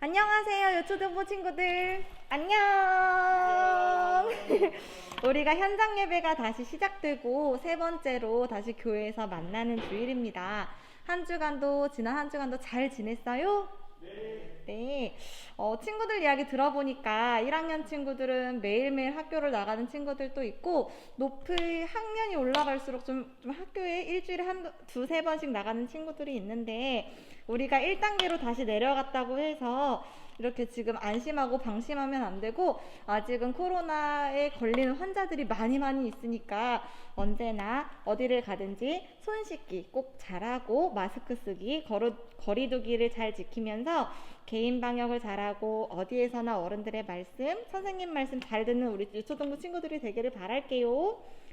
안녕하세요, 유초등부 친구들. 안녕. 우리가 현장 예배가 다시 시작되고 세 번째로 다시 교회에서 만나는 주일입니다. 지난 한 주간도 잘 지냈어요? 네. 친구들 이야기 들어보니까 1학년 친구들은 매일매일 학교를 나가는 친구들도 있고, 높이 학년이 올라갈수록 좀 학교에 일주일에 두세 번씩 나가는 친구들이 있는데, 우리가 1단계로 다시 내려갔다고 해서 이렇게 지금 안심하고 방심하면 안 되고, 아직은 코로나에 걸리는 환자들이 많이 있으니까 언제나 어디를 가든지 손 씻기 꼭 잘하고, 마스크 쓰기, 거리두기를 잘 지키면서 개인 방역을 잘하고, 어디에서나 어른들의 말씀, 선생님 말씀 잘 듣는 우리 유초등부 친구들이 되기를 바랄게요.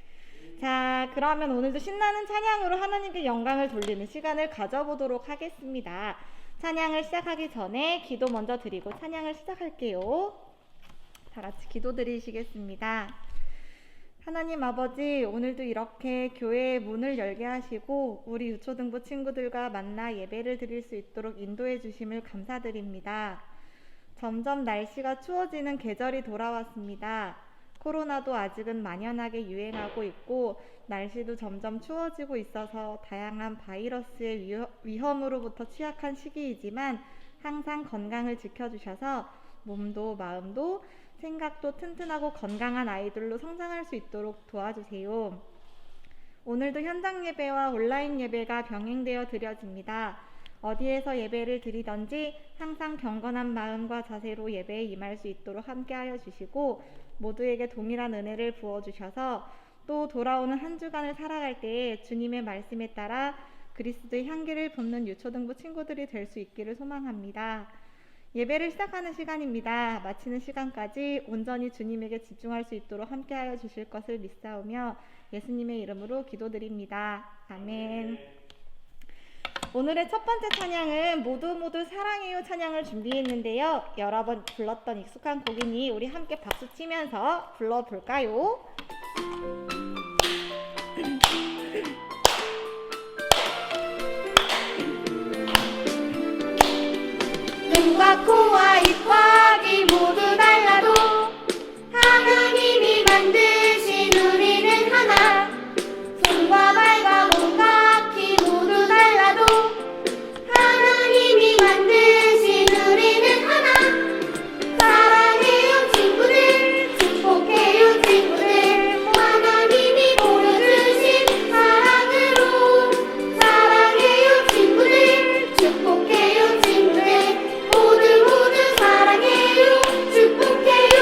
자, 그러면 오늘도 신나는 찬양으로 하나님께 영광을 돌리는 시간을 가져보도록 하겠습니다. 찬양을 시작하기 전에 기도 먼저 드리고 찬양을 시작할게요. 다 같이 기도 드리시겠습니다. 하나님 아버지, 오늘도 이렇게 교회의 문을 열게 하시고 우리 유초등부 친구들과 만나 예배를 드릴 수 있도록 인도해 주심을 감사드립니다. 점점 날씨가 추워지는 계절이 돌아왔습니다. 코로나도 아직은 만연하게 유행하고 있고 날씨도 점점 추워지고 있어서 다양한 바이러스의 위험으로부터 취약한 시기이지만 항상 건강을 지켜주셔서 몸도 마음도 생각도 튼튼하고 건강한 아이들로 성장할 수 있도록 도와주세요. 오늘도 현장 예배와 온라인 예배가 병행되어 드려집니다. 어디에서 예배를 드리든지 항상 경건한 마음과 자세로 예배에 임할 수 있도록 함께하여 주시고 모두에게 동일한 은혜를 부어주셔서 또 돌아오는 한 주간을 살아갈 때에 주님의 말씀에 따라 그리스도의 향기를 붓는 유초등부 친구들이 될 수 있기를 소망합니다. 예배를 시작하는 시간입니다. 마치는 시간까지 온전히 주님에게 집중할 수 있도록 함께하여 주실 것을 믿사오며 예수님의 이름으로 기도드립니다. 아멘. 오늘의 첫 번째 찬양은 모두 사랑해요 찬양을 준비했는데요. 여러 번 불렀던 익숙한 곡이니 우리 함께 박수 치면서 불러볼까요? 눈과 코와 입과 귀 모두 달라도 하나님이 만드신 우리는 하나. 손과 발과 몸과 귀 모두 달라도 하나님이 만드신 우리는 하나. 사랑해요 친구들, 축복해요 친구들, 하나님이 보여주신 사랑으로. 사랑해요 친구들, 축복해요 친구들, 모두 사랑해요 축복해요.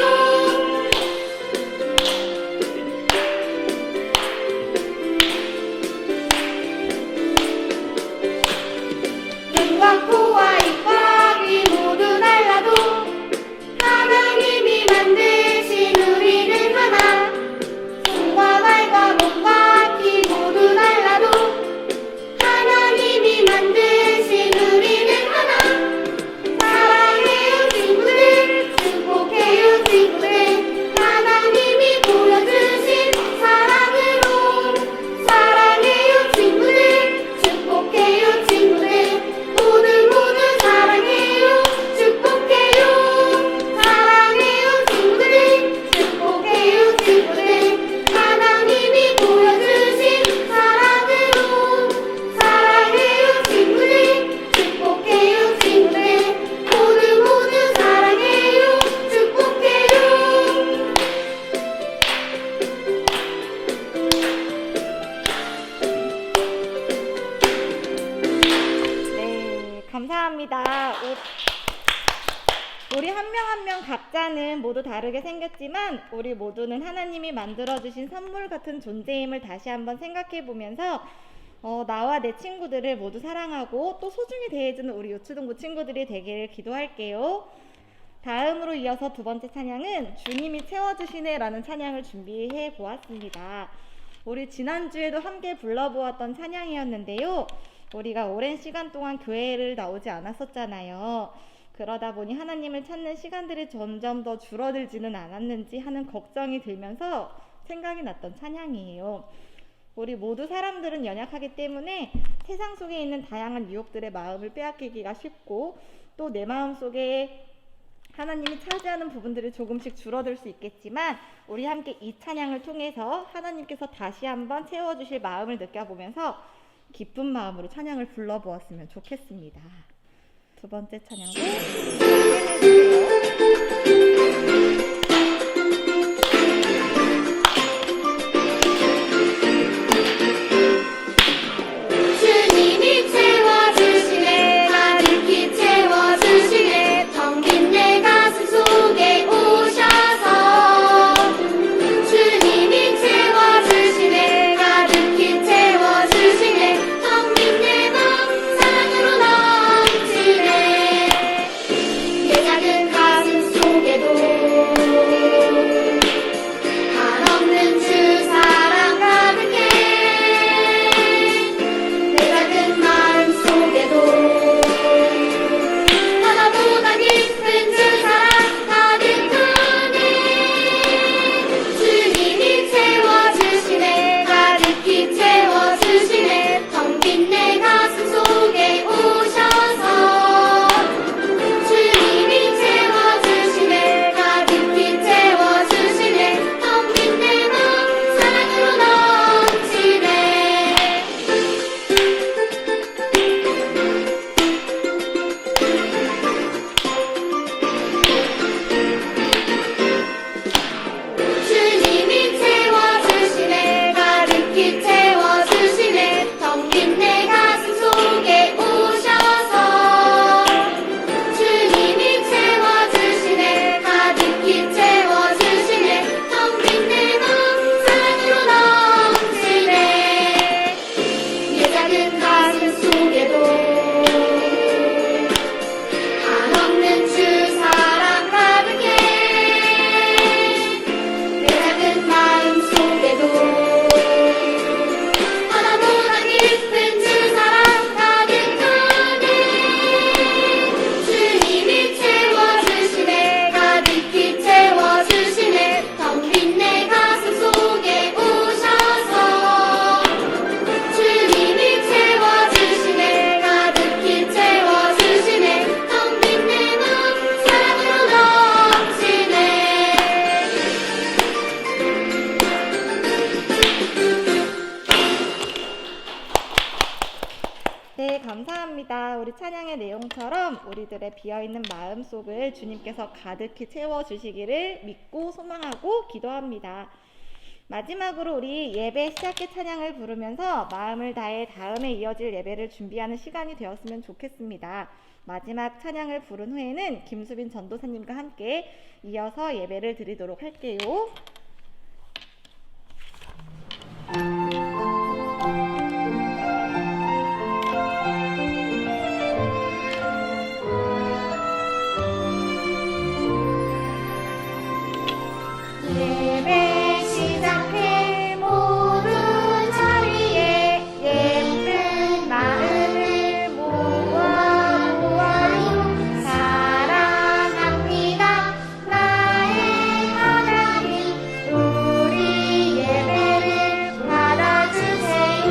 눈과 코와 입과 귀 모두 달라도 하나님이 만드신 우리는 하나. 손과 발과 몸과 귀 모두 달라도 하나님이 만드신 우리는 하나. 사랑해요 친구들, 축복해요 친구들, 하나님이 보여주신 사랑으로. 사랑해요 친구들, 축복해요 친구들, 모두 사랑해요 축복해요. 사랑해요 친구들, 축복해요 친구들, 하나님이 보여주신 사랑으로. 사랑해요 친구들, 축복해요 친구들, 모두 사랑해요 축복해요. 네, 감사합니다. 우리 한 명 한 명 각자는 모두 다르게 생겼지만 우리 모두는 하나님이 만들어주신 선물 같은 존재임을 다시 한번 생각해 보면서 나와 내 친구들을 모두 사랑하고 또 소중히 대해주는 우리 유초등부 친구들이 되기를 기도할게요. 다음으로 이어서 두 번째 찬양은 주님이 채워주시네 라는 찬양을 준비해 보았습니다. 우리 지난주에도 함께 불러보았던 찬양이었는데요. 우리가 오랜 시간 동안 교회를 나오지 않았었잖아요. 그러다 보니 하나님을 찾는 시간들이 점점 더 줄어들지는 않았는지 하는 걱정이 들면서 생각이 났던 찬양이에요. 우리 모두 사람들은 연약하기 때문에 세상 속에 있는 다양한 유혹들의 마음을 빼앗기기가 쉽고 또 내 마음 속에 하나님이 차지하는 부분들이 조금씩 줄어들 수 있겠지만 우리 함께 이 찬양을 통해서 하나님께서 다시 한번 채워주실 마음을 느껴보면서 기쁜 마음으로 찬양을 불러보았으면 좋겠습니다. 두 번째 찬양도 해주세요. 주님이 채워주시네 가득히 채워주시네 텅 빈 내 가슴 속에 오셔서 주님이 채워주시네 가득히 채워주시네 텅 빈 내 마음 사랑으로 넘치네 내 작은 가슴 속에도 한없는 주 사랑 가득해 내 작은 마음 속에도 하나보다 깊은 주 사랑 가득하네 주님이 채워주시네 가득히 채워주시네 텅 빈 내 가슴 속에 오셔서 주님이 채워주시네 가득히 채워주시네 텅 빈 내 마음 사랑으로 넘치네 주님이 채워주시네 가득히 채워주시네 텅 빈 내 가슴 속에 오셔서 주님이 채워주시네 가득히 채워주시네 텅 빈 내 마음 사랑으로 넘치네 내 작은 가슴 속에도 한없는 주 사랑 가득해 내 작은 마음 속에도 하나보다 깊은 주 사랑 가득하네 주님이 채워주시네 가득히 채워주시네 텅 빈 내 가슴 속에 오셔서 주님이 채워주시네 가득히 채워주시네 텅 빈 내 마음 사랑으로 넘치네 네, 감사합니다. 우리 찬양의 내용처럼 우리들의 비어있는 마음속을 주님께서 가득히 채워주시기를 믿고 소망하고 기도합니다. 마지막으로 우리 예배 시작의 찬양을 부르면서 마음을 다해 다음에 이어질 예배를 준비하는 시간이 되었으면 좋겠습니다. 마지막 찬양을 부른 후에는 김수빈 전도사님과 함께 이어서 예배를 드리도록 할게요. 예배 시작해 모두 자리에 예쁜 마음을 모아요 사랑합니다 나의 하나님 우리 예배를 받아주세요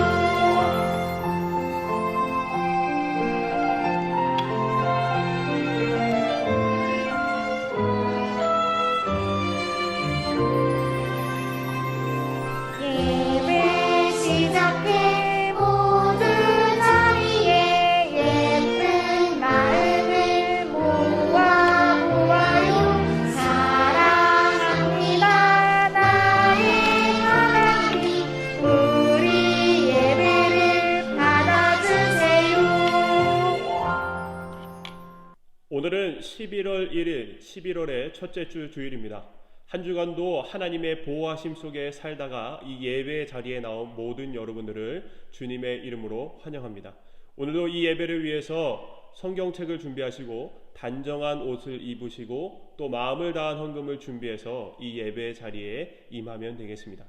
예배 시작해 모두 자리에 예쁜 마음을 모아요 사랑합니다 나의 하나님 우리 예배를 받아주세요 오늘은 11월 1일, 11월의 첫째 주 주일입니다. 한 주간도 하나님의 보호하심 속에 살다가 이 예배 자리에 나온 모든 여러분들을 주님의 이름으로 환영합니다. 오늘도 이 예배를 위해서 성경책을 준비하시고 단정한 옷을 입으시고 또 마음을 다한 헌금을 준비해서 이 예배 자리에 임하면 되겠습니다.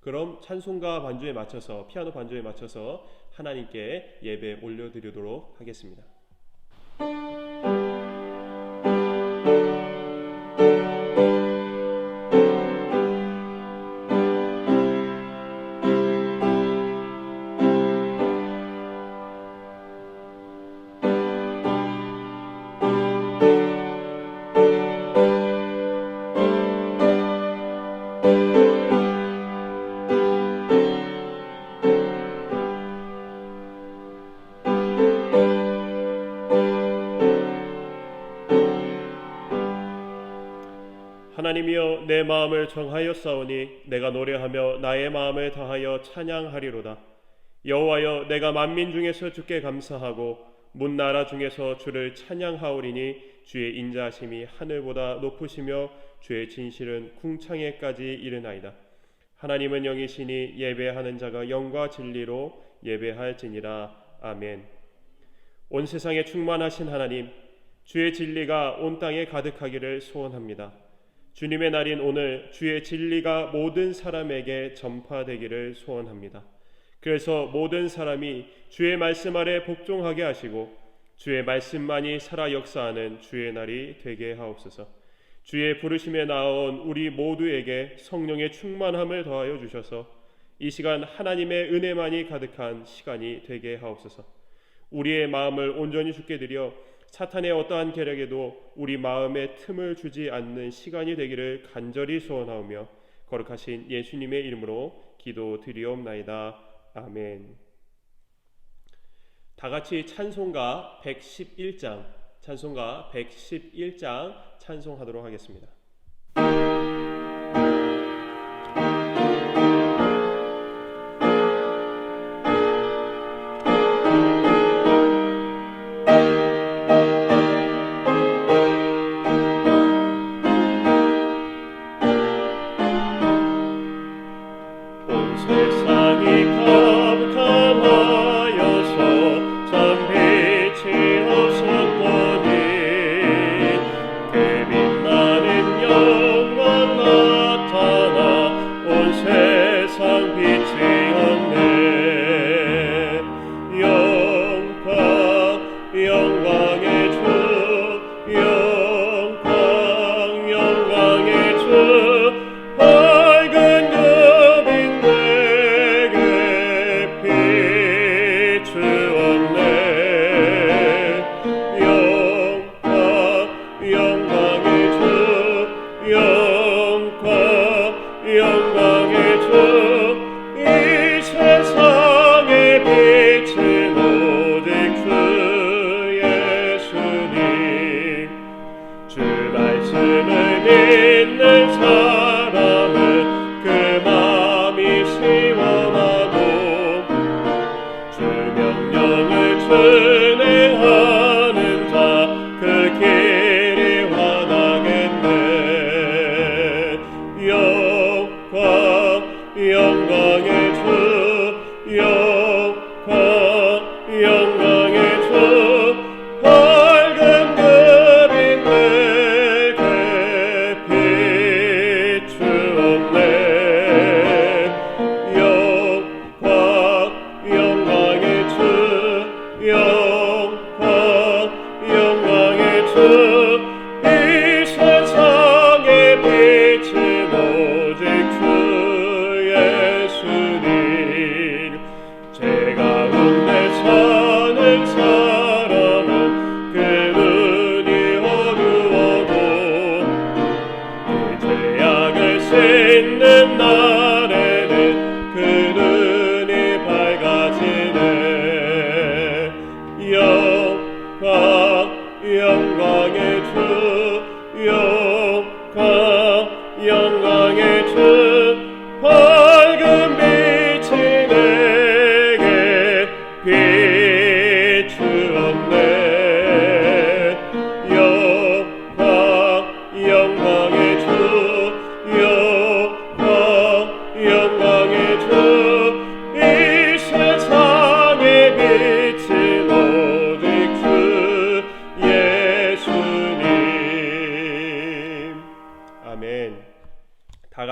그럼 찬송가 반주에 맞춰서 피아노 반주에 맞춰서 하나님께 예배 올려드리도록 하겠습니다. 하나님이여 내 마음을 정하였사오니 내가 노래하며 나의 마음을 다하여 찬양하리로다. 여호와여 내가 만민 중에서 주께 감사하고 문 나라 중에서 주를 찬양하오리니 주의 인자하심이 하늘보다 높으시며 주의 진실은 궁창에까지 이르나이다. 하나님은 영이시니 예배하는 자가 영과 진리로 예배할지니라. 아멘. 온 세상에 충만하신 하나님, 주의 진리가 온 땅에 가득하기를 소원합니다. 주님의 날인 오늘 주의 진리가 모든 사람에게 전파되기를 소원합니다. 그래서 모든 사람이 주의 말씀 아래 복종하게 하시고 주의 말씀만이 살아 역사하는 주의 날이 되게 하옵소서. 주의 부르심에 나온 우리 모두에게 성령의 충만함을 더하여 주셔서 이 시간 하나님의 은혜만이 가득한 시간이 되게 하옵소서. 우리의 마음을 온전히 주께 드려 사탄의 어떠한 계략에도 우리 마음에 틈을 주지 않는 시간이 되기를 간절히 소원하오며 거룩하신 예수님의 이름으로 기도드리옵나이다. 아멘. 다 같이 찬송가 111장 찬송하도록 하겠습니다.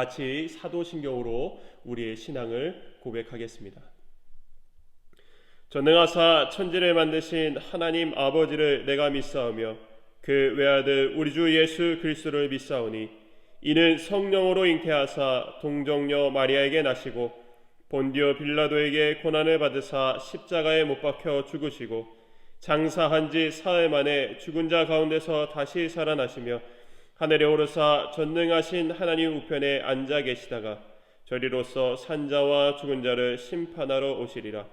같이 사도신경으로 우리의 신앙을 고백하겠습니다. 전능하사 천지를 만드신 하나님 아버지를 내가 믿사오며 그 외아들 우리 주 예수 그리스도를 믿사오니 이는 성령으로 잉태하사 동정녀 마리아에게 나시고 본디오 빌라도에게 고난을 받으사 십자가에 못 박혀 죽으시고 장사한 지 사흘 만에 죽은 자 가운데서 다시 살아나시며 하늘에 오르사 전능하신 하나님 우편에 앉아 계시다가 저리로서 산자와 죽은 자를 심판하러 오시리라.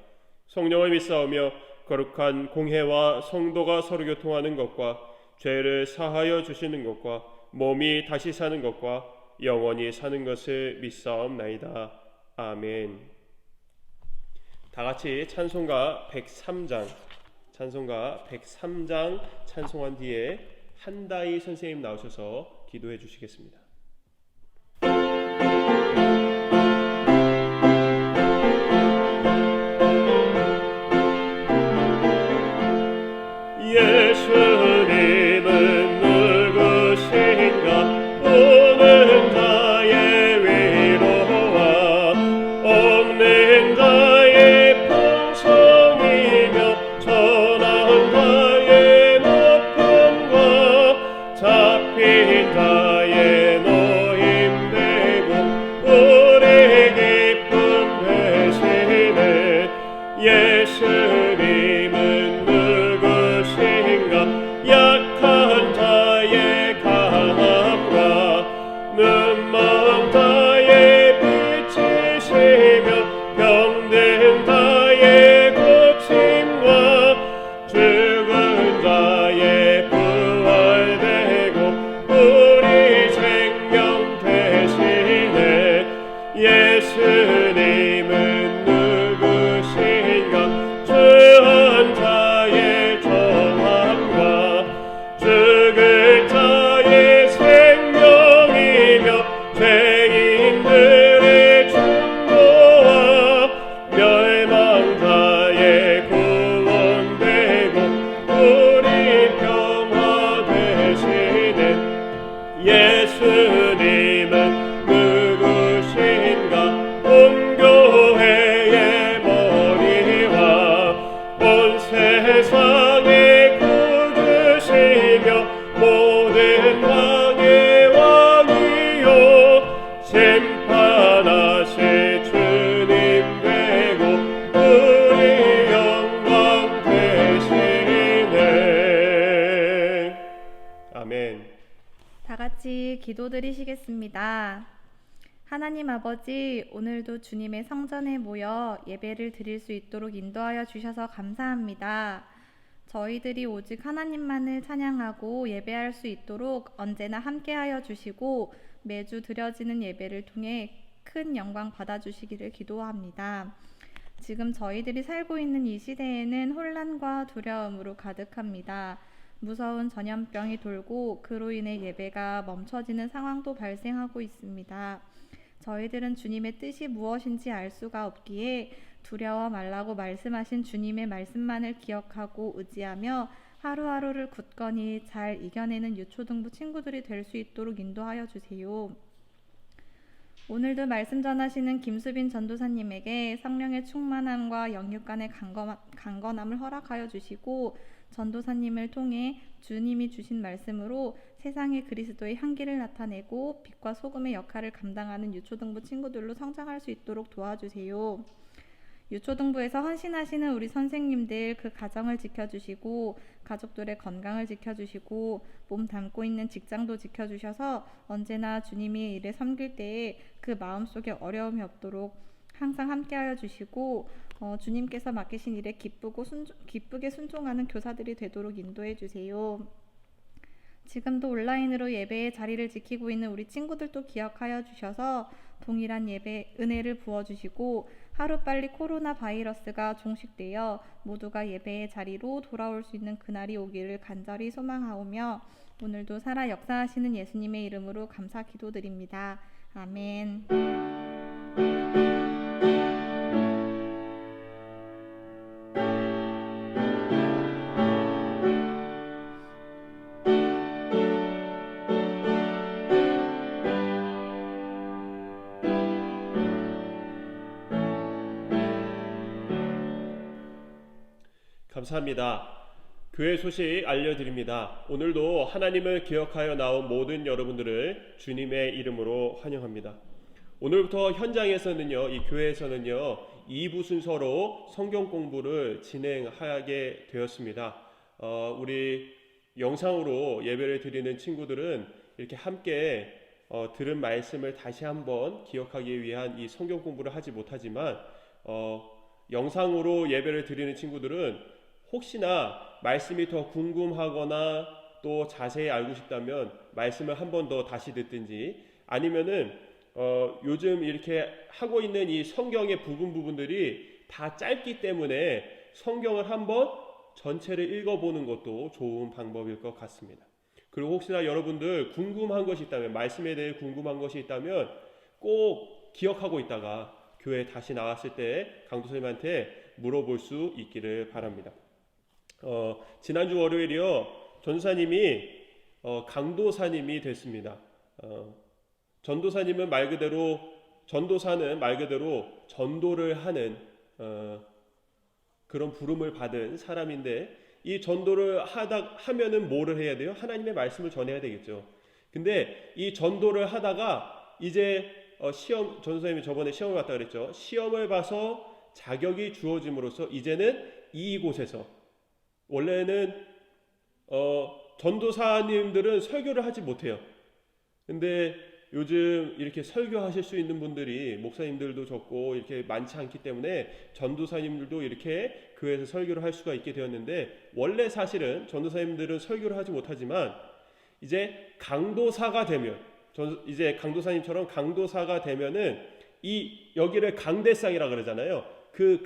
성령을 믿사오며 거룩한 공회와 성도가 서로 교통하는 것과 죄를 사하여 주시는 것과 몸이 다시 사는 것과 영원히 사는 것을 믿사옵나이다. 아멘. 다 같이 찬송가 103장 찬송한 뒤에 한다희 선생님 나오셔서 기도해 주시겠습니다. 예수님은 누구신가 오는 자의 위로와 없는 자의 풍성이며 전한 자의 높음과 잡힌 자의 노임되고 우리 기쁨 되시네. 예수님은 약한 자의 강함과 눈먼 자의 빛이시며 병든 자의 고침과 죽은 자의 부활되고 우리 생명 되시네. 예수님은 누구신가 죄한 자의 죽을 자의 생명이며 죄인들의 중보와 멸망자의 구원되고 우리 평화 되시네. 예수님은 누구신가 온 교회의 머리와 온 세상의 모든 왕의 왕이요 심판하실 주님 되고 우리 영광 되시네. 아멘. 다 같이 기도드리시겠습니다. 하나님 아버지, 오늘도 주님의 성전에 모여 예배를 드릴 수 있도록 인도하여 주셔서 감사합니다. 저희들이 오직 하나님만을 찬양하고 예배할 수 있도록 언제나 함께하여 주시고 매주 드려지는 예배를 통해 큰 영광 받아주시기를 기도합니다. 지금 저희들이 살고 있는 이 시대에는 혼란과 두려움으로 가득합니다. 무서운 전염병이 돌고 그로 인해 예배가 멈춰지는 상황도 발생하고 있습니다. 저희들은 주님의 뜻이 무엇인지 알 수가 없기에 두려워 말라고 말씀하신 주님의 말씀만을 기억하고 의지하며 하루하루를 굳건히 잘 이겨내는 유초등부 친구들이 될 수 있도록 인도하여 주세요. 오늘도 말씀 전하시는 김수빈 전도사님에게 성령의 충만함과 영육간의 강건함을 허락하여 주시고 전도사님을 통해 주님이 주신 말씀으로 세상에 그리스도의 향기를 나타내고 빛과 소금의 역할을 감당하는 유초등부 친구들로 성장할 수 있도록 도와주세요. 유초등부에서 헌신하시는 우리 선생님들 그 가정을 지켜주시고 가족들의 건강을 지켜주시고 몸 담고 있는 직장도 지켜주셔서 언제나 주님이 일에 섬길 때에 그 마음속에 어려움이 없도록 항상 함께하여 주시고 주님께서 맡기신 일에 기쁘게 순종하는 교사들이 되도록 인도해 주세요. 지금도 온라인으로 예배의 자리를 지키고 있는 우리 친구들도 기억하여 주셔서 동일한 예배 은혜를 부어주시고 하루빨리 코로나 바이러스가 종식되어 모두가 예배의 자리로 돌아올 수 있는 그날이 오기를 간절히 소망하오며 오늘도 살아 역사하시는 예수님의 이름으로 감사 기도드립니다. 아멘. 감사합니다. 교회 소식 알려드립니다. 오늘도 하나님을 기억하여 나온 모든 여러분들을 주님의 이름으로 환영합니다. 오늘부터 현장에서는요, 이 교회에서는요, 2부 순서로 성경 공부를 진행하게 되었습니다. 우리 영상으로 예배를 드리는 친구들은 이렇게 함께 들은 말씀을 다시 한번 기억하기 위한 이 성경 공부를 하지 못하지만 영상으로 예배를 드리는 친구들은 혹시나 말씀이 더 궁금하거나 또 자세히 알고 싶다면 말씀을 한 번 더 다시 듣든지, 아니면은 요즘 이렇게 하고 있는 이 성경의 부분들이 다 짧기 때문에 성경을 한번 전체를 읽어보는 것도 좋은 방법일 것 같습니다. 그리고 혹시나 여러분들 궁금한 것이 있다면, 말씀에 대해 궁금한 것이 있다면 꼭 기억하고 있다가 교회 다시 나왔을 때 강도사님한테 물어볼 수 있기를 바랍니다. 지난주 월요일이요, 전도사님이 강도사님이 됐습니다. 전도사님은 말 그대로, 전도사는 말 그대로 전도를 하는 그런 부름을 받은 사람인데, 이 전도를 하면은 뭐를 해야 돼요? 하나님의 말씀을 전해야 되겠죠. 근데 이 전도를 하다가 이제 전도사님이 저번에 시험을 봤다 그랬죠. 시험을 봐서 자격이 주어짐으로써 이제는 이곳에서, 원래는 전도사님들은 설교를 하지 못해요. 근데 요즘 이렇게 설교하실 수 있는 분들이 목사님들도 적고 이렇게 많지 않기 때문에 전도사님들도 이렇게 교회에서 설교를 할 수가 있게 되었는데, 원래 사실은 전도사님들은 설교를 하지 못하지만 이제 강도사가 되면, 이제 강도사님처럼 강도사가 되면은 이 여기를 강대상이라 그러잖아요. 그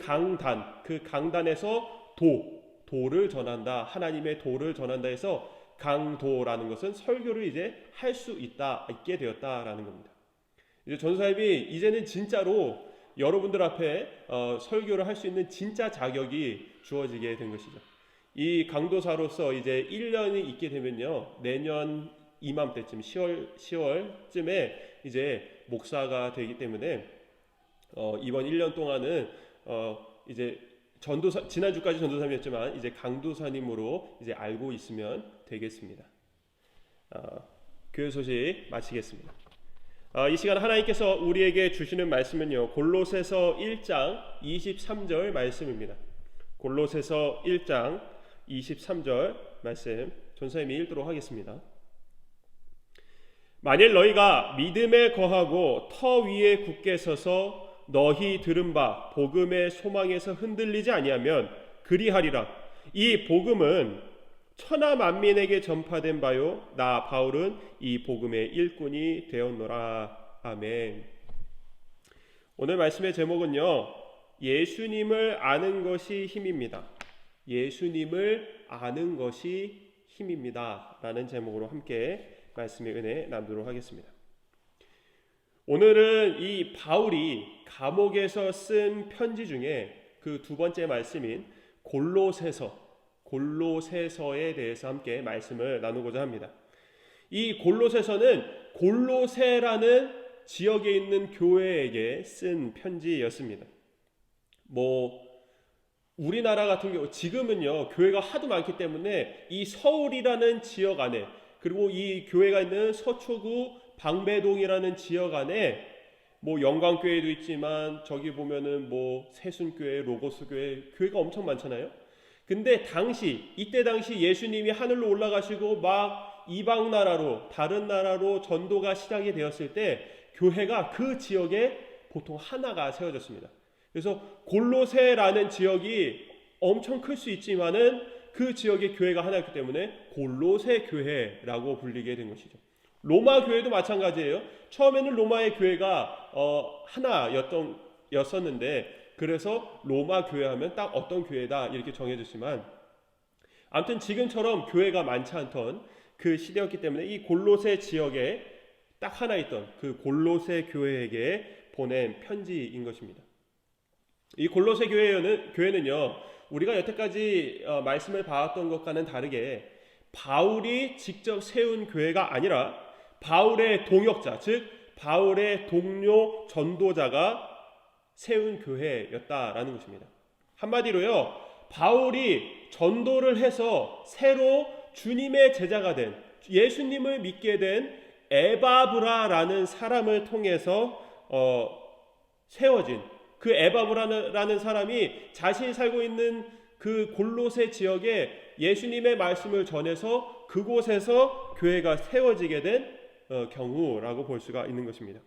강단에서 도를 전한다, 하나님의 도를 전한다 해서 강도라는 것은 설교를 이제 할 수 있게 되었다라는 겁니다. 이제 전도사님이 이제는 진짜로 여러분들 앞에 설교를 할 수 있는 진짜 자격이 주어지게 된 것이죠. 이 강도사로서 이제 1년이 있게 되면요, 내년 이맘때쯤 10월쯤에 이제 목사가 되기 때문에 이번 1년 동안은 이제 지난주까지 전도사님이었지만 이제 강도사님으로 이제 알고 있으면 되겠습니다. 교회 소식 마치겠습니다. 이 시간 하나님께서 우리에게 주시는 말씀은요, 골로새서 1장 23절 말씀입니다. 골로새서 1장 23절 말씀 전사님이 읽도록 하겠습니다. 만일 너희가 믿음에 거하고 터 위에 굳게 서서 너희 들은 바 복음의 소망에서 흔들리지 아니하면 그리하리라. 이 복음은 천하 만민에게 전파된 바요, 나 바울은 이 복음의 일꾼이 되었노라. 아멘. 오늘 말씀의 제목은요, 예수님을 아는 것이 힘입니다. 예수님을 아는 것이 힘입니다 라는 제목으로 함께 말씀의 은혜 나누도록 하겠습니다. 오늘은 이 바울이 감옥에서 쓴 편지 중에 그 두 번째 말씀인 골로새서에 대해서 함께 말씀을 나누고자 합니다. 이 골로새서는 골로새라는 지역에 있는 교회에게 쓴 편지였습니다. 우리나라 같은 경우 지금은요, 교회가 하도 많기 때문에 이 서울이라는 지역 안에, 그리고 이 교회가 있는 서초구 방배동이라는 지역 안에 영광교회도 있지만 저기 보면은 세순교회, 로고스교회, 교회가 엄청 많잖아요. 근데 이때 당시 예수님이 하늘로 올라가시고 막 이방 나라로, 다른 나라로 전도가 시작이 되었을 때 교회가 그 지역에 보통 하나가 세워졌습니다. 그래서 골로새라는 지역이 엄청 클 수 있지만은 그 지역의 교회가 하나였기 때문에 골로새 교회라고 불리게 된 것이죠. 로마 교회도 마찬가지예요. 처음에는 로마의 교회가 하나였었는데, 그래서 로마 교회 하면 딱 어떤 교회다 이렇게 정해졌지만, 아무튼 지금처럼 교회가 많지 않던 그 시대였기 때문에 이 골로새 지역에 딱 하나 있던 그 골로새 교회에게 보낸 편지인 것입니다. 이 골로새 교회는요, 우리가 여태까지 말씀을 봐왔던 것과는 다르게 바울이 직접 세운 교회가 아니라 바울의 동역자, 즉 바울의 동료 전도자가 세운 교회였다라는 것입니다. 한마디로요, 바울이 전도를 해서 새로 주님의 제자가 된, 예수님을 믿게 된 에바브라라는 사람을 통해서 세워진, 그 에바브라라는 사람이 자신이 살고 있는 그 골로새 지역에 예수님의 말씀을 전해서 그곳에서 교회가 세워지게 된 경우라고 볼 수가 있는 것입니다.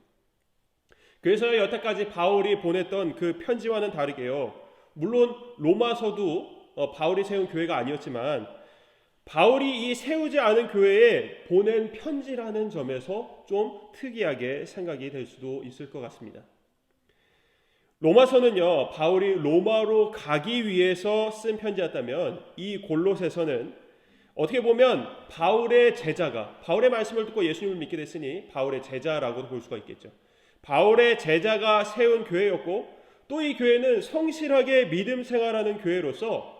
그래서 여태까지 바울이 보냈던 그 편지와는 다르게요, 물론 로마서도 바울이 세운 교회가 아니었지만 바울이 이 세우지 않은 교회에 보낸 편지라는 점에서 좀 특이하게 생각이 될 수도 있을 것 같습니다. 로마서는요, 바울이 로마로 가기 위해서 쓴 편지였다면 이 골로새서는 어떻게 보면 바울의 제자가, 바울의 말씀을 듣고 예수님을 믿게 됐으니 바울의 제자라고도 볼 수가 있겠죠. 바울의 제자가 세운 교회였고, 또 이 교회는 성실하게 믿음 생활하는 교회로서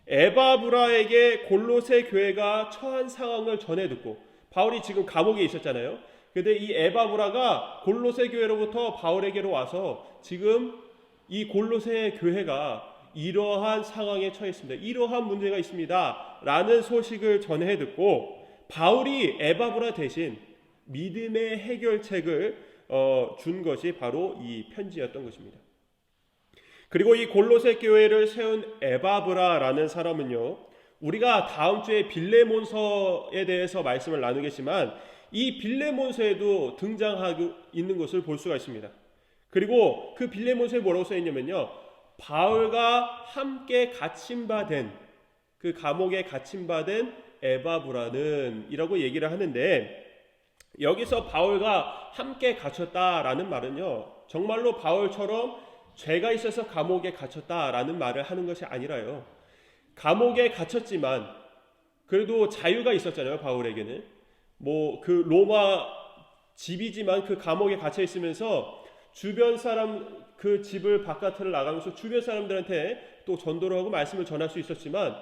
에바브라에게 골로새 교회가 처한 상황을 전해 듣고, 바울이 지금 감옥에 있었잖아요. 근데 이 에바브라가 골로새 교회로부터 바울에게로 와서 지금 이 골로새 교회가 이러한 상황에 처했습니다, 이러한 문제가 있습니다 라는 소식을 전해 듣고, 바울이 에바브라 대신 믿음의 해결책을 준 것이 바로 이 편지였던 것입니다. 그리고 이 골로새 교회를 세운 에바브라라는 사람은요, 우리가 다음 주에 빌레몬서에 대해서 말씀을 나누겠지만 이 빌레몬서에도 등장하고 있는 것을 볼 수가 있습니다. 그리고 그 빌레몬서에 뭐라고 써 있냐면요, 바울과 함께 갇힘받은, 그 감옥에 갇힘받은 에바브라는 이라고 얘기를 하는데, 여기서 바울과 함께 갇혔다라는 말은요, 정말로 바울처럼 죄가 있어서 감옥에 갇혔다라는 말을 하는 것이 아니라요, 감옥에 갇혔지만 그래도 자유가 있었잖아요. 바울에게는 뭐 그 로마 집이지만 그 감옥에 갇혀 있으면서 주변 사람, 그 집을 바깥을 나가면서 주변 사람들한테 또 전도를 하고 말씀을 전할 수 있었지만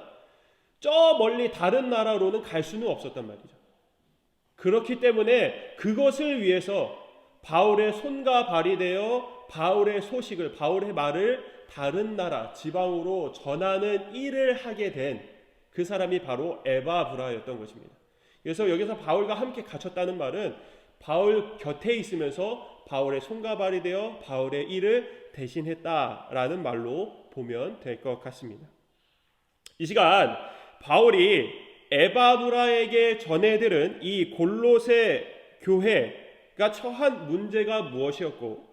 저 멀리 다른 나라로는 갈 수는 없었단 말이죠. 그렇기 때문에 그것을 위해서 바울의 손과 발이 되어 바울의 소식을, 바울의 말을 다른 나라, 지방으로 전하는 일을 하게 된 그 사람이 바로 에바브라였던 것입니다. 그래서 여기서 바울과 함께 갇혔다는 말은 바울 곁에 있으면서 바울의 손과 발이 되어 바울의 일을 대신했다라는 말로 보면 될 것 같습니다. 이 시간 바울이 에바브라에게 전해들은 이 골로새 교회가 처한 문제가 무엇이었고,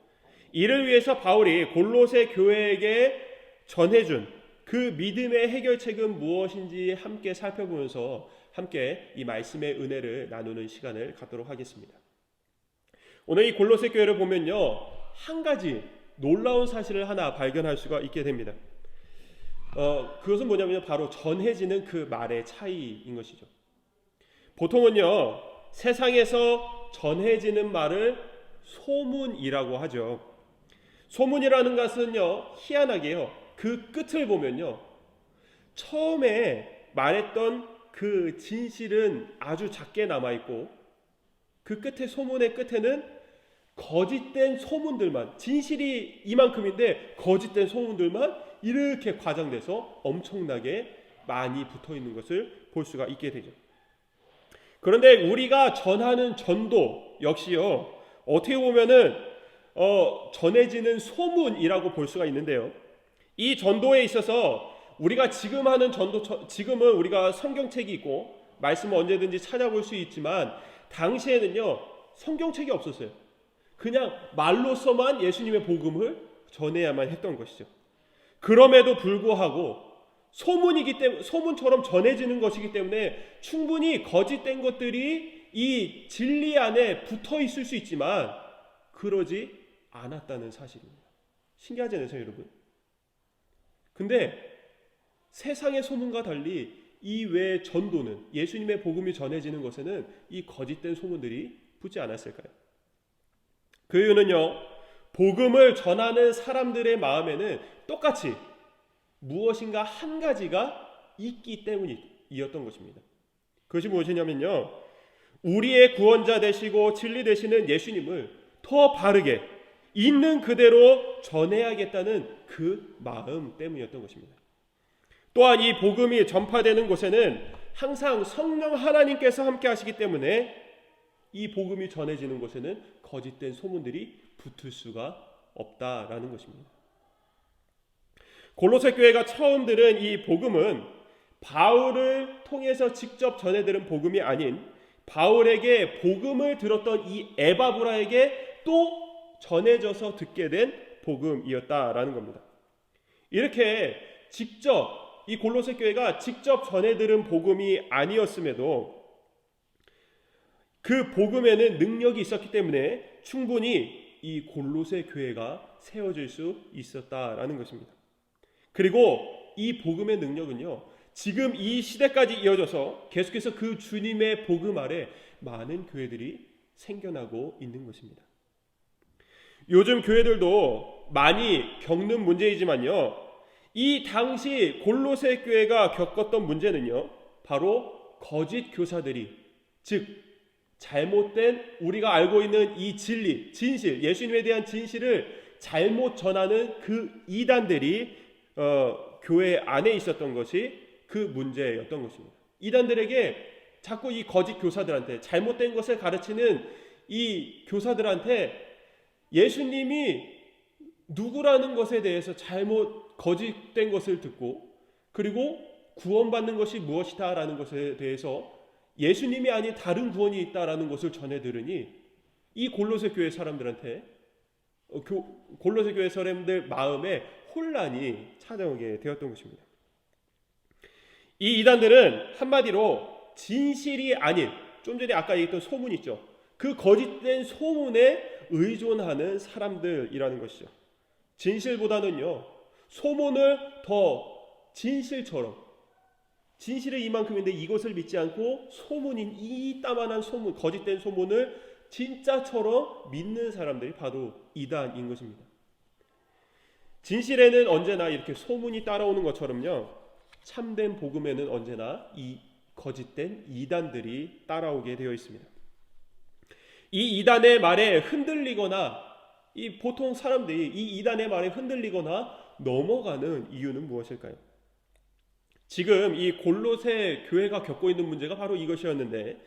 이를 위해서 바울이 골로새 교회에게 전해준 그 믿음의 해결책은 무엇인지 함께 살펴보면서 함께 이 말씀의 은혜를 나누는 시간을 갖도록 하겠습니다. 오늘 이 골로새 교회를 보면요, 한 가지 놀라운 사실을 하나 발견할 수가 있게 됩니다. 그것은 뭐냐면 바로 전해지는 그 말의 차이인 것이죠. 보통은요, 세상에서 전해지는 말을 소문이라고 하죠. 소문이라는 것은요, 희한하게요, 그 끝을 보면요, 처음에 말했던 그 진실은 아주 작게 남아있고, 그 끝에, 소문의 끝에는 거짓된 소문들만, 진실이 이만큼인데 거짓된 소문들만 이렇게 과장돼서 엄청나게 많이 붙어있는 것을 볼 수가 있게 되죠. 그런데 우리가 전하는 전도 역시요, 어떻게 보면은 전해지는 소문이라고 볼 수가 있는데요, 이 전도에 있어서 우리가 지금 하는 전도, 지금은 우리가 성경책이 있고 말씀을 언제든지 찾아볼 수 있지만 당시에는요, 성경책이 없었어요. 그냥 말로서만 예수님의 복음을 전해야만 했던 것이죠. 그럼에도 불구하고 소문이기 때문에, 소문처럼 전해지는 것이기 때문에 충분히 거짓된 것들이 이 진리 안에 붙어 있을 수 있지만 그러지 않았다는 사실입니다. 신기하지 않으세요, 여러분? 근데 세상의 소문과 달리 이 외의 전도는, 예수님의 복음이 전해지는 것에는 이 거짓된 소문들이 붙지 않았을까요? 그 이유는요, 복음을 전하는 사람들의 마음에는 똑같이 무엇인가 한 가지가 있기 때문이었던 것입니다. 그것이 무엇이냐면요, 우리의 구원자 되시고 진리 되시는 예수님을 더 바르게 있는 그대로 전해야겠다는 그 마음 때문이었던 것입니다. 또한 이 복음이 전파되는 곳에는 항상 성령 하나님께서 함께 하시기 때문에 이 복음이 전해지는 곳에는 거짓된 소문들이 붙을 수가 없다라는 것입니다. 골로새 교회가 처음 들은 이 복음은 바울을 통해서 직접 전해들은 복음이 아닌 바울에게 복음을 들었던 이 에바브라에게 또 전해져서 듣게 된 복음이었다라는 겁니다. 이렇게 직접 이 골로새 교회가 직접 전해 들은 복음이 아니었음에도 그 복음에는 능력이 있었기 때문에 충분히 이 골로새 교회가 세워질 수 있었다라는 것입니다. 그리고 이 복음의 능력은요, 지금 이 시대까지 이어져서 계속해서 그 주님의 복음 아래 많은 교회들이 생겨나고 있는 것입니다. 요즘 교회들도 많이 겪는 문제이지만요, 이 당시 골로새 교회가 겪었던 문제는요, 바로 거짓 교사들이, 즉 잘못된 우리가 알고 있는 이 진리, 진실, 예수님에 대한 진실을 잘못 전하는 그 이단들이 교회 안에 있었던 것이 그 문제였던 것입니다. 이단들에게 자꾸 이 거짓 교사들한테, 잘못된 것을 가르치는 이 교사들한테 예수님이 누구라는 것에 대해서 거짓된 것을 듣고, 그리고 구원받는 것이 무엇이다라는 것에 대해서 예수님이 아닌 다른 구원이 있다라는 것을 전해 들으니 이 골로새 교회 사람들한테, 골로새 교회 사람들 마음에 혼란이 찾아오게 되었던 것입니다. 이 이단들은 한마디로 진실이 아닌, 좀 전에 아까 얘기했던 소문 있죠, 그 거짓된 소문에 의존하는 사람들이라는 것이죠. 진실보다는요, 소문을 더 진실처럼, 진실은 이만큼인데 이것을 믿지 않고 소문인 이따만한 소문, 거짓된 소문을 진짜처럼 믿는 사람들이 바로 이단인 것입니다. 진실에는 언제나 이렇게 소문이 따라오는 것처럼요, 참된 복음에는 언제나 이 거짓된 이단들이 따라오게 되어 있습니다. 이 이단의 말에 흔들리거나, 이 보통 사람들이 이 이단의 말에 흔들리거나 넘어가는 이유는 무엇일까요? 지금 이 골로새 교회가 겪고 있는 문제가 바로 이것이었는데,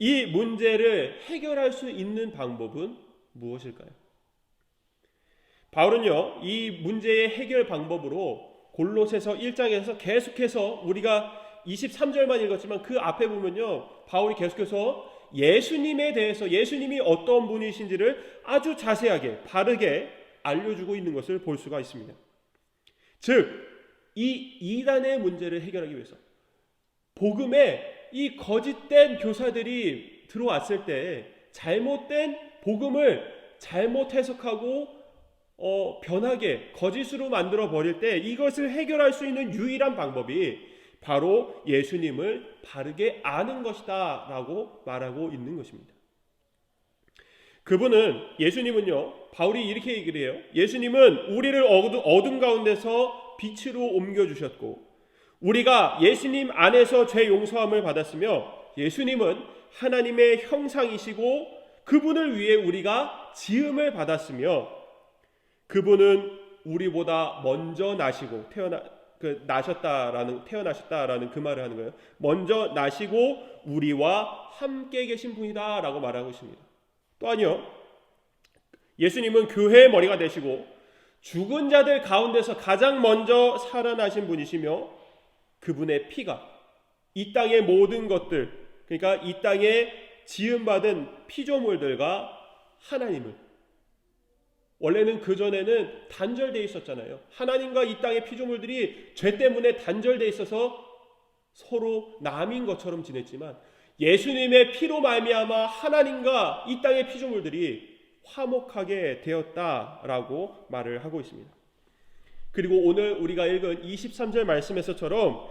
이 문제를 해결할 수 있는 방법은 무엇일까요? 바울은요, 이 문제의 해결 방법으로 골로새서 1장에서 계속해서, 우리가 23절만 읽었지만 그 앞에 보면요, 바울이 계속해서 예수님에 대해서, 예수님이 어떤 분이신지를 아주 자세하게 바르게 알려주고 있는 것을 볼 수가 있습니다. 즉 이 이단의 문제를 해결하기 위해서, 복음에 이 거짓된 교사들이 들어왔을 때 잘못된 복음을 잘못 해석하고 변하게 거짓으로 만들어 버릴 때, 이것을 해결할 수 있는 유일한 방법이 바로 예수님을 바르게 아는 것이다 라고 말하고 있는 것입니다. 그분은, 예수님은요, 바울이 이렇게 얘기를 해요. 예수님은 우리를 어둠 가운데서 빛으로 옮겨주셨고, 우리가 예수님 안에서 죄 용서함을 받았으며, 예수님은 하나님의 형상이시고 그분을 위해 우리가 지음을 받았으며, 그분은 우리보다 먼저 나시고 태어나셨다라는 그 말을 하는 거예요. 먼저 나시고 우리와 함께 계신 분이다 라고 말하고 있습니다. 또한요, 예수님은 교회의 머리가 되시고 죽은 자들 가운데서 가장 먼저 살아나신 분이시며, 그분의 피가 이 땅의 모든 것들, 그러니까 이 땅에 지음받은 피조물들과 하나님을, 원래는 그전에는 단절되어 있었잖아요. 하나님과 이 땅의 피조물들이 죄 때문에 단절되어 있어서 서로 남인 것처럼 지냈지만, 예수님의 피로 말미암아 하나님과 이 땅의 피조물들이 화목하게 되었다라고 말을 하고 있습니다. 그리고 오늘 우리가 읽은 23절 말씀에서처럼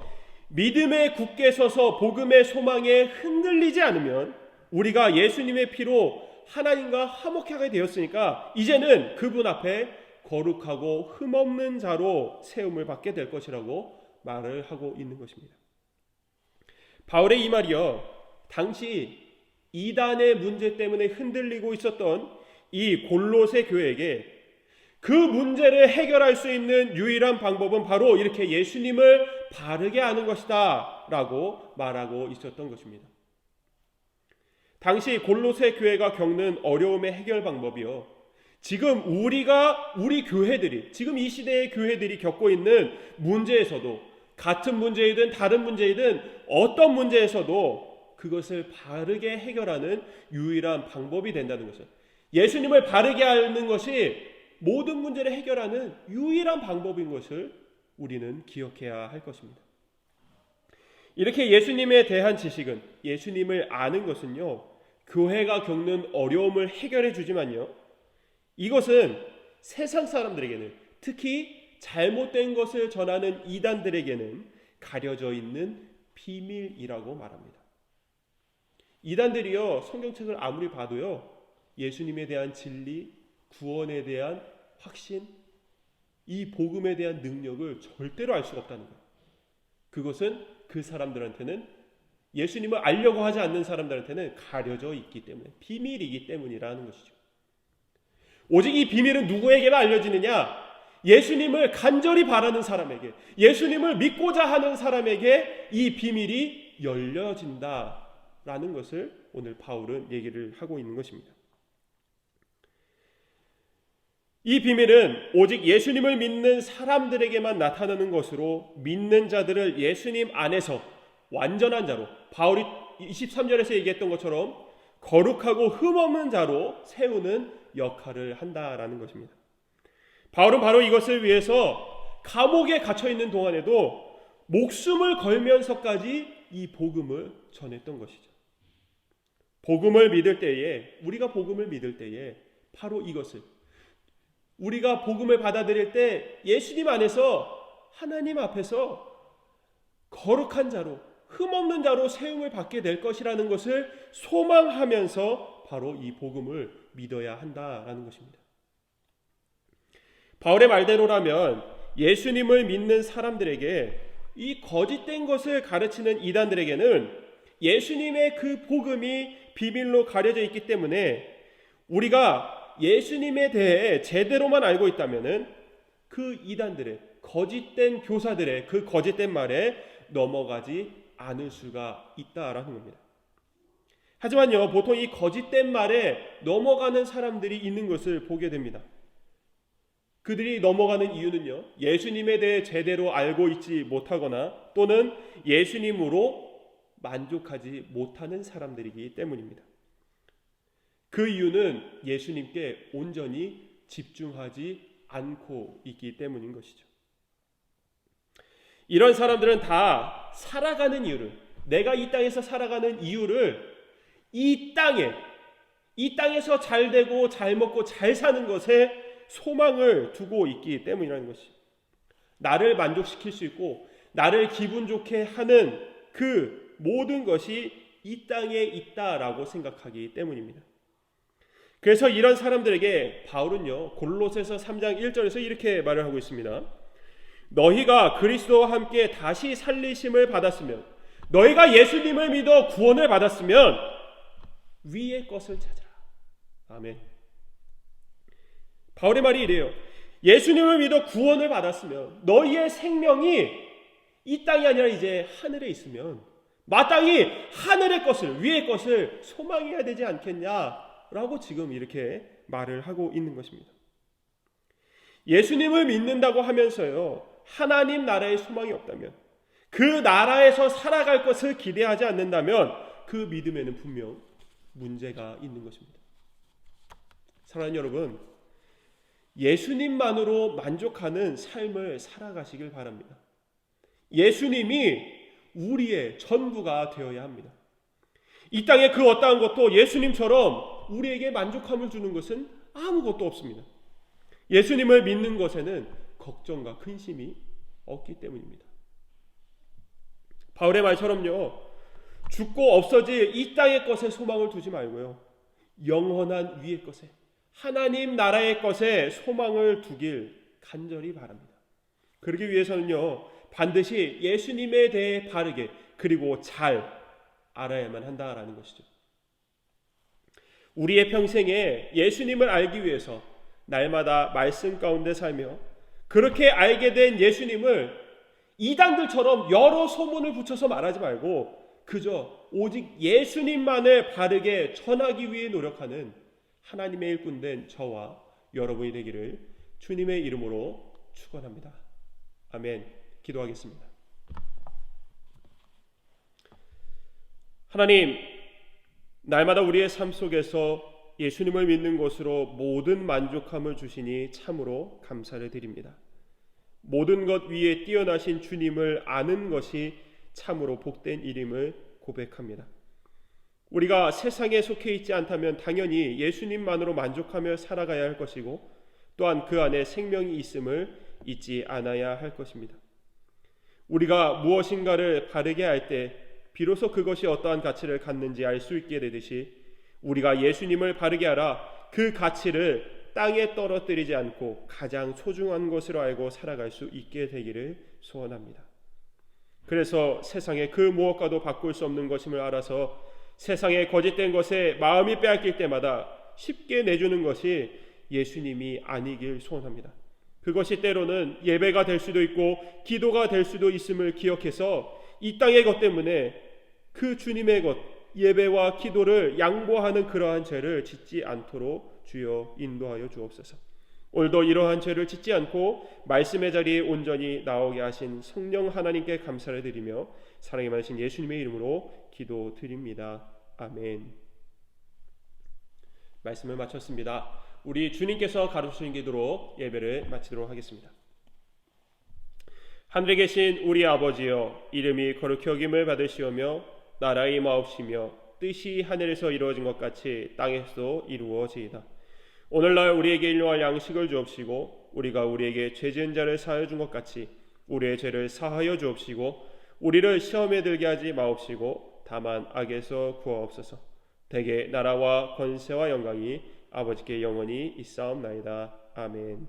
믿음에 굳게 서서 복음의 소망에 흔들리지 않으면 우리가 예수님의 피로 하나님과 화목하게 되었으니까 이제는 그분 앞에 거룩하고 흠없는 자로 세움을 받게 될 것이라고 말을 하고 있는 것입니다. 바울의 이 말이요, 당시 이단의 문제 때문에 흔들리고 있었던 이 골로새 교회에게 그 문제를 해결할 수 있는 유일한 방법은 바로 이렇게 예수님을 바르게 아는 것이다 라고 말하고 있었던 것입니다. 당시 골로새 교회가 겪는 어려움의 해결 방법이요, 지금 우리 교회들이, 지금 이 시대의 교회들이 겪고 있는 문제에서도, 같은 문제이든 다른 문제이든 어떤 문제에서도 그것을 바르게 해결하는 유일한 방법이 된다는 것을, 예수님을 바르게 아는 것이 모든 문제를 해결하는 유일한 방법인 것을 우리는 기억해야 할 것입니다. 이렇게 예수님에 대한 지식은, 예수님을 아는 것은요, 교회가 겪는 어려움을 해결해 주지만요, 이것은 세상 사람들에게는, 특히 잘못된 것을 전하는 이단들에게는 가려져 있는 비밀이라고 말합니다. 이단들이요, 성경책을 아무리 봐도요, 예수님에 대한 진리, 구원에 대한 확신, 이 복음에 대한 능력을 절대로 알 수가 없다는 거예요. 그것은 그 사람들한테는, 예수님을 알려고 하지 않는 사람들한테는 가려져 있기 때문에, 비밀이기 때문이라는 것이죠. 오직 이 비밀은 누구에게만 알려지느냐? 예수님을 간절히 바라는 사람에게, 예수님을 믿고자 하는 사람에게 이 비밀이 열려진다라는 것을 오늘 바울은 얘기를 하고 있는 것입니다. 이 비밀은 오직 예수님을 믿는 사람들에게만 나타나는 것으로, 믿는 자들을 예수님 안에서 완전한 자로, 바울이 23절에서 얘기했던 것처럼 거룩하고 흠없는 자로 세우는 역할을 한다라는 것입니다. 바울은 바로 이것을 위해서 감옥에 갇혀 있는 동안에도 목숨을 걸면서까지 이 복음을 전했던 것이죠. 복음을 믿을 때에, 우리가 복음을 믿을 때에 바로 이것을, 우리가 복음을 받아들일 때 예수님 안에서, 하나님 앞에서 거룩한 자로, 흠없는 자로 세움을 받게 될 것이라는 것을 소망하면서 바로 이 복음을 믿어야 한다라는 것입니다. 바울의 말대로라면 예수님을 믿는 사람들에게, 이 거짓된 것을 가르치는 이단들에게는 예수님의 그 복음이 비밀로 가려져 있기 때문에, 우리가 예수님에 대해 제대로만 알고 있다면은 그 이단들의, 거짓된 교사들의 그 거짓된 말에 넘어가지 않을 수가 있다라는 겁니다. 하지만요, 보통 이 거짓된 말에 넘어가는 사람들이 있는 것을 보게 됩니다. 그들이 넘어가는 이유는요, 예수님에 대해 제대로 알고 있지 못하거나 또는 예수님으로 만족하지 못하는 사람들이기 때문입니다. 그 이유는 예수님께 온전히 집중하지 않고 있기 때문인 것이죠. 이런 사람들은 다 살아가는 이유를, 내가 이 땅에서 살아가는 이유를 이 땅에서 잘 되고 잘 먹고 잘 사는 것에 소망을 두고 있기 때문이라는 것이, 나를 만족시킬 수 있고 나를 기분 좋게 하는 그 모든 것이 이 땅에 있다라고 생각하기 때문입니다. 그래서 이런 사람들에게 바울은요, 골로새서 3장 1절에서 이렇게 말을 하고 있습니다. 너희가 그리스도와 함께 다시 살리심을 받았으면, 너희가 예수님을 믿어 구원을 받았으면 위의 것을 찾아라. 아멘. 바울의 말이 이래요. 예수님을 믿어 구원을 받았으면, 너희의 생명이 이 땅이 아니라 이제 하늘에 있으면 마땅히 하늘의 것을, 위의 것을 소망해야 되지 않겠냐라고 지금 이렇게 말을 하고 있는 것입니다. 예수님을 믿는다고 하면서요, 하나님 나라의 소망이 없다면, 그 나라에서 살아갈 것을 기대하지 않는다면 그 믿음에는 분명 문제가 있는 것입니다. 사랑하는 여러분, 예수님만으로 만족하는 삶을 살아가시길 바랍니다. 예수님이 우리의 전부가 되어야 합니다. 이 땅의 그 어떠한 것도 예수님처럼 우리에게 만족함을 주는 것은 아무것도 없습니다. 예수님을 믿는 것에는 걱정과 근심이 없기 때문입니다. 바울의 말처럼요, 죽고 없어질 이 땅의 것에 소망을 두지 말고요, 영원한 위의 것에, 하나님 나라의 것에 소망을 두길 간절히 바랍니다. 그러기 위해서는요, 반드시 예수님에 대해 바르게 그리고 잘 알아야만 한다라는 것이죠. 우리의 평생에 예수님을 알기 위해서 날마다 말씀 가운데 살며, 그렇게 알게 된 예수님을 이단들처럼 여러 소문을 붙여서 말하지 말고 그저 오직 예수님만을 바르게 전하기 위해 노력하는 하나님의 일꾼된 저와 여러분이 되기를 주님의 이름으로 축원합니다. 아멘. 기도하겠습니다. 하나님, 날마다 우리의 삶 속에서 예수님을 믿는 것으로 모든 만족함을 주시니 참으로 감사를 드립니다. 모든 것 위에 뛰어나신 주님을 아는 것이 참으로 복된 일임을 고백합니다. 우리가 세상에 속해 있지 않다면 당연히 예수님만으로 만족하며 살아가야 할 것이고 또한 그 안에 생명이 있음을 잊지 않아야 할 것입니다. 우리가 무엇인가를 바르게 할 때 비로소 그것이 어떠한 가치를 갖는지 알 수 있게 되듯이 우리가 예수님을 바르게 알아 그 가치를 땅에 떨어뜨리지 않고 가장 소중한 것으로 알고 살아갈 수 있게 되기를 소원합니다. 그래서 세상에 그 무엇과도 바꿀 수 없는 것임을 알아서 세상의 거짓된 것에 마음이 빼앗길 때마다 쉽게 내주는 것이 예수님이 아니길 소원합니다. 그것이 때로는 예배가 될 수도 있고 기도가 될 수도 있음을 기억해서 이 땅의 것 때문에 그 주님의 것, 예배와 기도를 양보하는 그러한 죄를 짓지 않도록 주여 인도하여 주옵소서. 오늘도 이러한 죄를 짓지 않고 말씀의 자리에 온전히 나오게 하신 성령 하나님께 감사를 드리며 사랑이 많으신 예수님의 이름으로 기도드립니다. 아멘. 말씀을 마쳤습니다. 우리 주님께서 가르치신 기도로 예배를 마치도록 하겠습니다. 하늘에 계신 우리 아버지여, 이름이 거룩히 여김을 받으시오며 나라의 임하옵시며 뜻이 하늘에서 이루어진 것 같이 땅에서도 이루어지이다. 오늘날 우리에게 일용할 양식을 주옵시고 우리가 우리에게 죄 지은 자를 사하여 준 것 같이 우리의 죄를 사하여 주옵시고 우리를 시험에 들게 하지 마옵시고 다만 악에서 구하옵소서. 대개 나라와 권세와 영광이 아버지께 영원히 있사옵나이다. 아멘.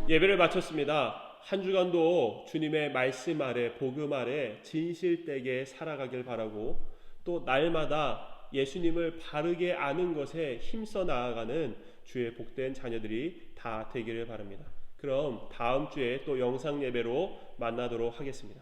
예배를 마쳤습니다. 한 주간도 주님의 말씀 아래, 복음 아래 진실되게 살아가길 바라고 또 날마다 예수님을 바르게 아는 것에 힘써 나아가는 주의 복된 자녀들이 다 되기를 바랍니다. 그럼 다음 주에 또 영상 예배로 만나도록 하겠습니다.